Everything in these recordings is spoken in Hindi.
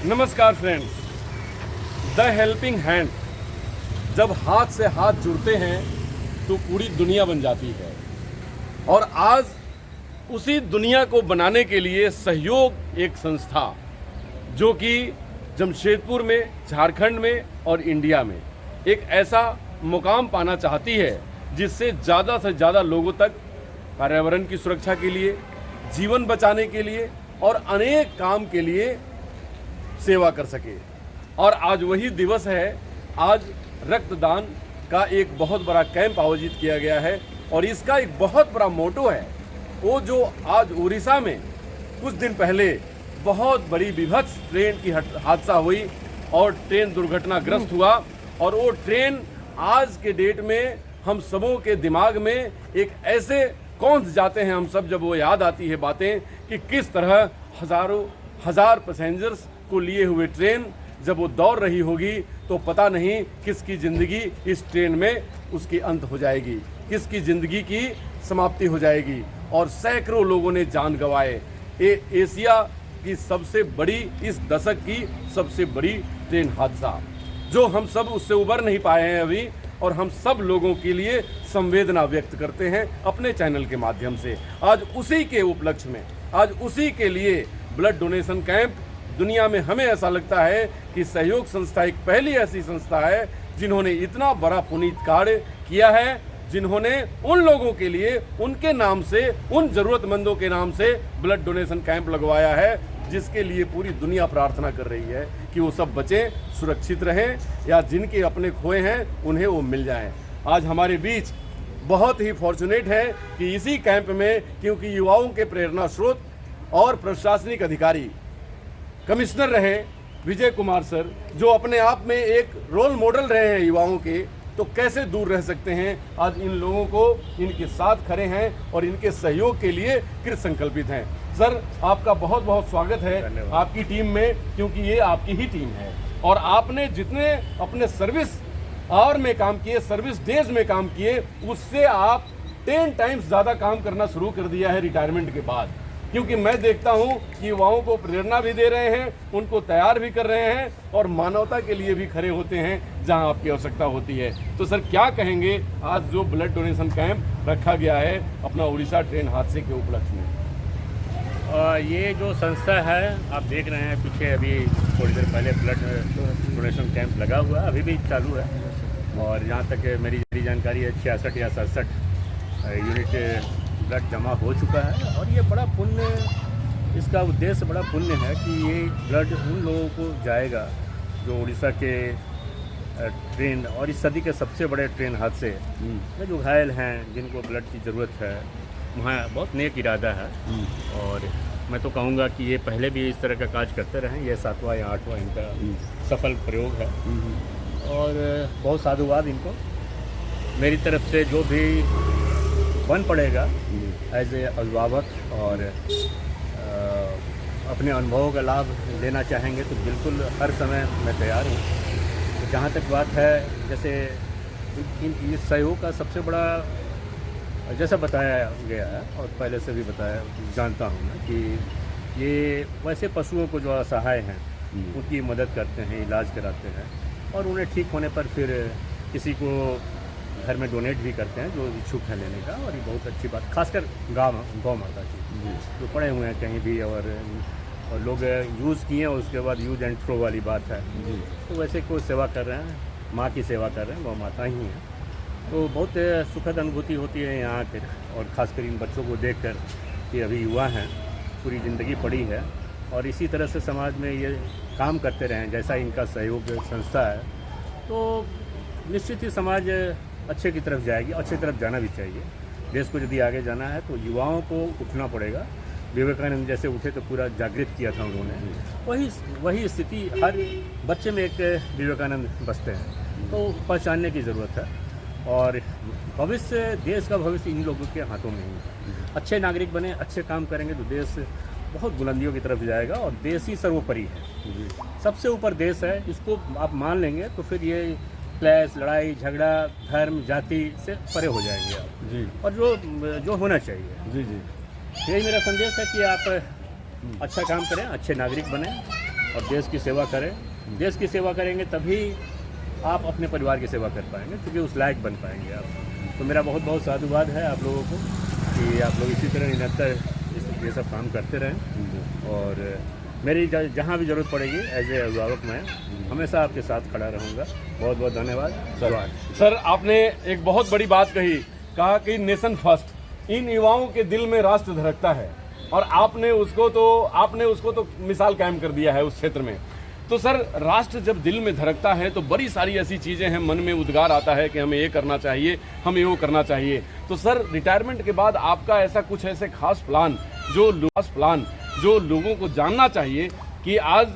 नमस्कार फ्रेंड्स। द हेल्पिंग हैंड जब हाथ से हाथ जुड़ते हैं तो पूरी दुनिया बन जाती है। और आज उसी दुनिया को बनाने के लिए सहयोग एक संस्था जो कि जमशेदपुर में, झारखंड में और इंडिया में एक ऐसा मुकाम पाना चाहती है जिससे ज़्यादा से ज़्यादा लोगों तक पर्यावरण की सुरक्षा के लिए, जीवन बचाने के लिए और अनेक काम के लिए सेवा कर सके। और आज वही दिवस है। आज रक्तदान का एक बहुत बड़ा कैंप आयोजित किया गया है और इसका एक बहुत बड़ा मोटो है वो जो आज उड़ीसा में कुछ दिन पहले बहुत बड़ी विभत्स ट्रेन की हादसा हुई और ट्रेन दुर्घटनाग्रस्त हुआ। और वो ट्रेन आज के डेट में हम सबों के दिमाग में एक ऐसे कौंध जाते हैं हम सब, जब वो याद आती है बातें कि किस तरह हजार पैसेंजर्स को लिए हुए ट्रेन जब वो दौड़ रही होगी तो पता नहीं किसकी ज़िंदगी इस ट्रेन में उसकी अंत हो जाएगी, किसकी ज़िंदगी की समाप्ति हो जाएगी। और सैकड़ों लोगों ने जान गंवाए। एशिया की सबसे बड़ी, इस दशक की सबसे बड़ी ट्रेन हादसा जो हम सब उससे उबर नहीं पाए हैं अभी। और हम सब लोगों के लिए संवेदना व्यक्त करते हैं अपने चैनल के माध्यम से। आज उसी के उपलक्ष्य में, आज उसी के लिए ब्लड डोनेशन कैंप दुनिया में हमें ऐसा लगता है कि सहयोग संस्था एक पहली ऐसी संस्था है जिन्होंने इतना बड़ा पुनीत कार्य किया है, जिन्होंने उन लोगों के लिए उनके नाम से, उन ज़रूरतमंदों के नाम से ब्लड डोनेशन कैंप लगवाया है, जिसके लिए पूरी दुनिया प्रार्थना कर रही है कि वो सब बचें, सुरक्षित रहें या जिनके अपने खोए हैं उन्हें वो मिल जाएं। आज हमारे बीच बहुत ही फॉर्चुनेट है कि इसी कैंप में, क्योंकि युवाओं के प्रेरणा स्रोत और प्रशासनिक अधिकारी कमिश्नर रहे विजय कुमार सर, जो अपने आप में एक रोल मॉडल रहे हैं युवाओं के, तो कैसे दूर रह सकते हैं। आज इन लोगों को इनके साथ खड़े हैं और इनके सहयोग के लिए कृत संकल्पित हैं। सर, आपका बहुत बहुत स्वागत है आपकी टीम में, क्योंकि ये आपकी ही टीम है। और आपने जितने अपने सर्विस आवर में काम किए, सर्विस डेज में काम किए, उससे आप 10 टाइम्स ज़्यादा काम करना शुरू कर दिया है रिटायरमेंट के बाद। क्योंकि मैं देखता हूं कि युवाओं को प्रेरणा भी दे रहे हैं, उनको तैयार भी कर रहे हैं और मानवता के लिए भी खड़े होते हैं जहां आपकी आवश्यकता होती है। तो सर, क्या कहेंगे आज जो ब्लड डोनेशन कैंप रखा गया है अपना उड़ीसा ट्रेन हादसे के उपलक्ष्य में? ये जो संस्था है, आप देख रहे हैं पीछे अभी थोड़ी देर पहले ब्लड डोनेशन कैंप लगा हुआ है, अभी भी चालू है। और जहाँ तक मेरी जानकारी है 66 या 67 यूनिट ब्लड जमा हो चुका है। और ये बड़ा पुण्य, इसका उद्देश्य बड़ा पुण्य है कि ये ब्लड उन लोगों को जाएगा जो उड़ीसा के ट्रेन और इस सदी के सबसे बड़े ट्रेन हादसे में जो घायल हैं, जिनको ब्लड की ज़रूरत है, वहाँ बहुत नेक इरादा है। और मैं तो कहूँगा कि ये पहले भी इस तरह का कार्य करते रहें। ये 7वां या 8वां इनका सफल प्रयोग है और बहुत साधुवाद इनको। मेरी तरफ से जो भी बन पड़ेगा एज ए अभिभावक और अपने अनुभवों का लाभ लेना चाहेंगे तो बिल्कुल हर समय मैं तैयार हूँ। तो जहाँ तक बात है, जैसे इस सहयोग का सबसे बड़ा, जैसा बताया गया है और पहले से भी जानता हूँ मैं कि ये वैसे पशुओं को जो असहाय हैं उनकी मदद करते हैं, इलाज कराते हैं और उन्हें ठीक होने पर फिर किसी को घर में डोनेट भी करते हैं जो इच्छुक है लेने का। और ये बहुत अच्छी बात, खासकर गौ माता की जो पड़े हुए हैं कहीं भी और लोग यूज़ किए और उसके बाद यूज एंड थ्रो वाली बात है। तो वैसे कोई सेवा कर रहे हैं, माँ की सेवा कर रहे हैं, गौ माता ही हैं। तो बहुत सुखद अनुभूति होती है यहाँ आकर, और ख़ासकर इन बच्चों को देखकर कि अभी युवा हैं, पूरी ज़िंदगी पड़ी है और इसी तरह से समाज में ये काम करते रहें जैसा इनका सहयोग संस्था है, तो निश्चित ही समाज अच्छे की तरफ जाएगी। अच्छी तरफ जाना भी चाहिए। देश को यदि आगे जाना है तो युवाओं को उठना पड़ेगा। विवेकानंद जैसे उठे तो पूरा जागृत किया था उन्होंने, वही स्थिति हर बच्चे में एक विवेकानंद बसते हैं, तो पहचानने की ज़रूरत है। और भविष्य, देश का भविष्य इन लोगों के हाथों में ही है। अच्छे नागरिक बने, अच्छे काम करेंगे तो देश बहुत बुलंदियों की तरफ जाएगा और देश ही सर्वोपरि है, सबसे ऊपर देश है। इसको आप मान लेंगे तो फिर ये क्लैश, लड़ाई झगड़ा, धर्म, जाति से परे हो जाएंगे आप जी। और जो होना चाहिए जी जी, यही मेरा संदेश है कि आप अच्छा काम करें, अच्छे नागरिक बने और देश की सेवा करें। देश की सेवा करेंगे तभी आप अपने परिवार की सेवा कर पाएंगे, क्योंकि उस लायक बन पाएंगे आप। तो मेरा बहुत बहुत साधुवाद है आप लोगों को कि आप लोग इसी तरह निरंतर ये सब काम करते रहें। और मेरी जहाँ भी ज़रूरत पड़ेगी एज ए अभिभावक मैं हमेशा आपके साथ खड़ा रहूँगा। बहुत बहुत धन्यवाद सर। आपने एक बहुत बड़ी बात कहा कि नेशन फर्स्ट, इन युवाओं के दिल में राष्ट्र धड़कता है और आपने उसको तो मिसाल कायम कर दिया है उस क्षेत्र में। तो सर, राष्ट्र जब दिल में धड़कता है तो बड़ी सारी ऐसी चीज़ें हैं, मन में उद्गार आता है कि हमें ये करना चाहिए, हमें वो करना चाहिए। तो सर, रिटायरमेंट के बाद आपका ऐसा कुछ ऐसे खास प्लान जो लोगों को जानना चाहिए कि आज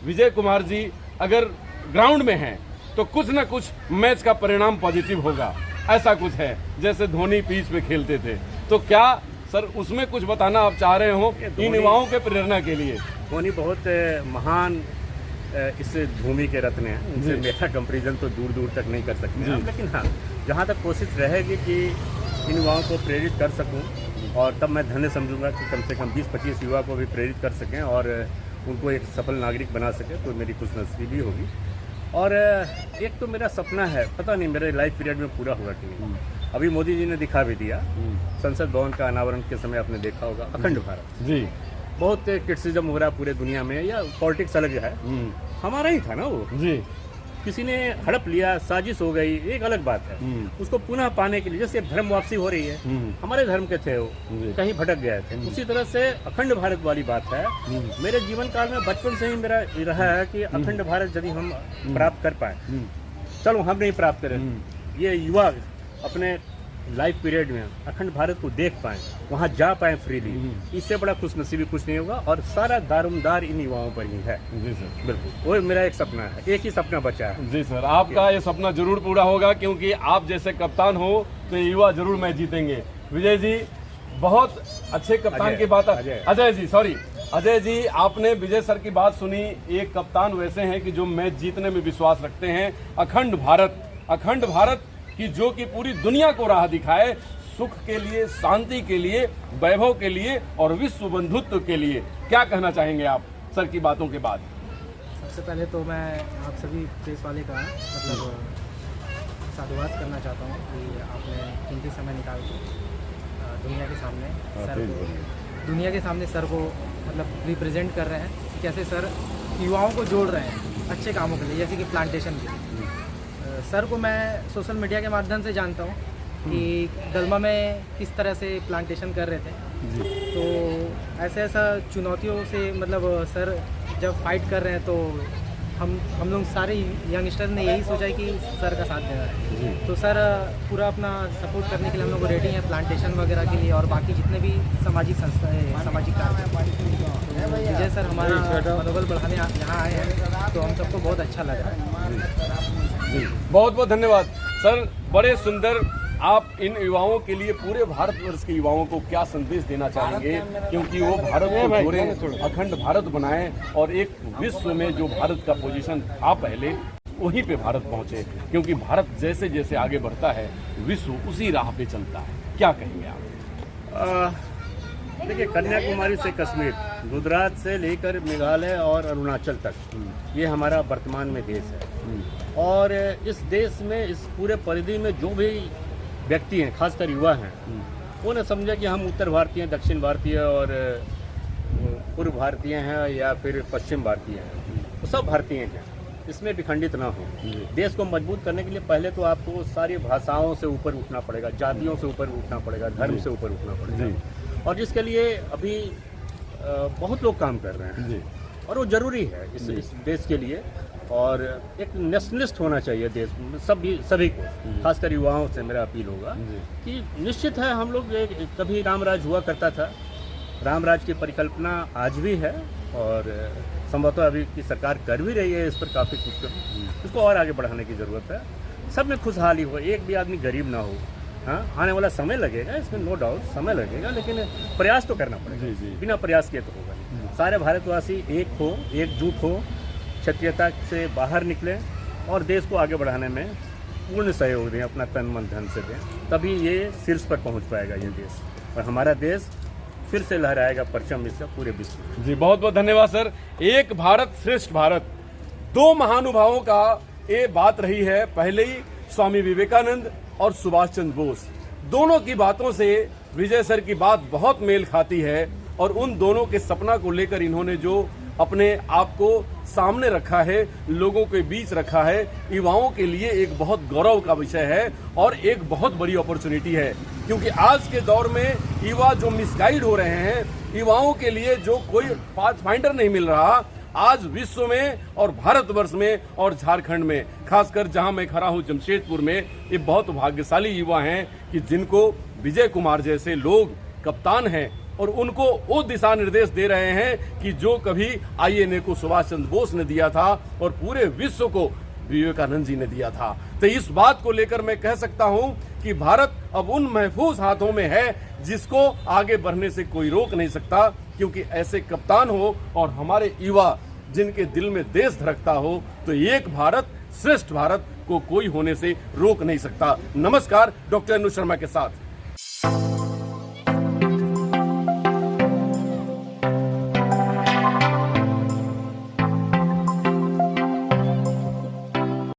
विजय कुमार जी अगर ग्राउंड में हैं तो कुछ ना कुछ मैच का परिणाम पॉजिटिव होगा, ऐसा कुछ है जैसे धोनी पिच पे खेलते थे। तो क्या सर उसमें कुछ बताना आप चाह रहे हो इन युवाओं के प्रेरणा के लिए? धोनी बहुत महान इस भूमि के रत्न हैं, उनसे मेरा कंपैरिजन तो दूर दूर तक नहीं कर सकते हैं, लेकिन हाँ, जहाँ तक कोशिश रहेगी कि इन युवाओं को प्रेरित कर सकूं, और तब मैं धन्य समझूंगा कि कम से कम 20-25 युवा को भी प्रेरित कर सकें और उनको एक सफल नागरिक बना सकें, तो मेरी खुशनसीबी होगी। और एक तो मेरा सपना है, पता नहीं मेरे लाइफ पीरियड में पूरा होगा कि नहीं। अभी मोदी जी ने दिखा भी दिया, संसद भवन का अनावरण के समय आपने देखा होगा, अखंड भारत जी बहुत क्रिटिसिज्म हो रहा है पूरे दुनिया में, या पॉलिटिक्स अलग है, हमारा ही था ना वो जी। किसी ने हड़प लिया, साजिश हो गई, एक अलग बात है। उसको पुनः पाने के लिए जैसे धर्म वापसी हो रही है, हमारे धर्म के थे वो, कहीं भटक गए थे, उसी तरह से अखंड भारत वाली बात है। मेरे जीवन काल में बचपन से ही मेरा रहा है कि अखंड भारत यदि हम प्राप्त कर पाए, चलो हम नहीं प्राप्त करें, ये युवा अपने लाइफ पीरियड में अखंड भारत को देख पाएं, वहाँ जा पाएं फ्रीली, इससे बड़ा खुशनसीबी कुछ नहीं होगा। और सारा दारोमदार इन युवाओं पर ही है। जी सर, बिल्कुल, वो मेरा एक सपना है, एक ही सपना बचा है। जी सर, आपका ये सपना जरूर पूरा होगा, क्योंकि आप जैसे कप्तान हो तो ये युवा जरूर मैच जीतेंगे। विजय जी, बहुत अच्छे कप्तान की बात है। अजय जी, आपने विजय सर की बात सुनी। एक कप्तान वैसे हैं कि जो मैच जीतने में विश्वास रखते हैं। अखंड भारत कि जो कि पूरी दुनिया को राह दिखाए, सुख के लिए, शांति के लिए, वैभव के लिए और विश्व बंधुत्व के लिए। क्या कहना चाहेंगे आप सर की बातों के बाद? सबसे पहले तो मैं आप सभी प्रेस वाले का साधुवाद करना चाहता हूँ कि आपने कीमती समय निकाल के दुनिया के सामने सर को रिप्रेजेंट कर रहे हैं। कैसे सर युवाओं को जोड़ रहे हैं अच्छे कामों के लिए, जैसे कि प्लांटेशन के लिए। सर को मैं सोशल मीडिया के माध्यम से जानता हूँ कि दलमा में किस तरह से प्लांटेशन कर रहे थे। तो ऐसा चुनौतियों से सर जब फाइट कर रहे हैं तो हम लोग सारे यंगस्टर ने यही सोचा है कि सर का साथ देना है। तो सर पूरा अपना सपोर्ट करने के लिए हम लोग रेडी हैं प्लांटेशन वगैरह के लिए, और बाकी जितने भी सामाजिक संस्थाएं, सामाजिक कार्य। विजय सर हमारा मनोबल बढ़ाने यहाँ आए हैं, तो हम सबको बहुत अच्छा लगा जी। बहुत बहुत धन्यवाद सर, बड़े सुंदर। आप इन युवाओं के लिए, पूरे भारतवर्ष के युवाओं को क्या संदेश देना चाहेंगे, क्योंकि वो भारत को जोड़ें, अखंड भारत बनाएं और एक विश्व में जो भारत का पोजीशन था पहले, वहीं पे भारत पहुंचे, क्योंकि भारत जैसे जैसे आगे बढ़ता है विश्व उसी राह पे चलता है। क्या कहेंगे आप? देखिए, कन्याकुमारी से कश्मीर, गुजरात से लेकर मेघालय और अरुणाचल तक, ये हमारा वर्तमान में देश है। और इस देश में, इस पूरे परिधि में जो भी व्यक्ति हैं, खासकर युवा हैं, वो न समझे कि हम उत्तर भारतीय, दक्षिण भारतीय और पूर्व भारतीय हैं या फिर पश्चिम भारतीय हैं, वो सब भारतीय हैं। इसमें विखंडित ना हो। देश को मजबूत करने के लिए पहले तो आपको सारी भाषाओं से ऊपर उठना पड़ेगा, जातियों से ऊपर उठना पड़ेगा, धर्म से ऊपर उठना पड़ेगा, और जिसके लिए अभी बहुत लोग काम कर रहे हैं, और वो ज़रूरी है इस देश के लिए। और एक नेशनलिस्ट होना चाहिए देश में, सभी को, खासकर युवाओं से मेरा अपील होगा कि निश्चित है हम लोग कभी रामराज हुआ करता था, रामराज की परिकल्पना आज भी है, और संभवतः अभी की सरकार कर भी रही है इस पर काफ़ी कुछ, इसको और आगे बढ़ाने की ज़रूरत है। सब में खुशहाली हो, एक भी आदमी गरीब ना हो। हाँ, आने वाला समय लगेगा, इसमें नो डाउट समय लगेगा, लेकिन प्रयास तो करना पड़ेगा। बिना प्रयास किए तो होगा नहीं। सारे भारतवासी एक हो, एकजुट हो, क्षत्रियता से बाहर निकलें और देश को आगे बढ़ाने में पूर्ण सहयोग दें, अपना तन मन धन से दें, तभी ये शीर्ष पर पहुंच पाएगा ये देश। और हमारा देश फिर से लहराएगा परचम इसका पूरे विश्व में। जी बहुत बहुत धन्यवाद सर। एक भारत श्रेष्ठ भारत, दो महानुभावों का ये बात रही है। पहले ही स्वामी विवेकानंद और सुभाष चंद्र बोस, दोनों की बातों से विजय सर की बात बहुत मेल खाती है और उन दोनों के सपना को लेकर इन्होंने जो अपने आप को सामने रखा है, लोगों के बीच रखा है, युवाओं के लिए एक बहुत गौरव का विषय है और एक बहुत बड़ी अपॉर्चुनिटी है। क्योंकि आज के दौर में युवा जो मिसगाइड हो रहे हैं, युवाओं के लिए जो कोई पाथफाइंडर नहीं मिल रहा, आज विश्व में और भारतवर्ष में और झारखंड में, खासकर जहां मैं खड़ा हूं जमशेदपुर में, ये बहुत भाग्यशाली युवा हैं कि जिनको विजय कुमार जैसे लोग कप्तान हैं और उनको वो दिशा निर्देश दे रहे हैं कि जो कभी INA को सुभाष चंद्र बोस ने दिया था और पूरे विश्व को विवेकानंद जी ने दिया था। तो इस बात को लेकर मैं कह सकता हूं कि भारत अब उन महफूज हाथों में है जिसको आगे बढ़ने से कोई रोक नहीं सकता, क्योंकि ऐसे कप्तान हो और हमारे युवा जिनके दिल में देश धड़कता हो, तो एक भारत श्रेष्ठ भारत को कोई होने से रोक नहीं सकता। नमस्कार, डॉक्टर अनु शर्मा के साथ।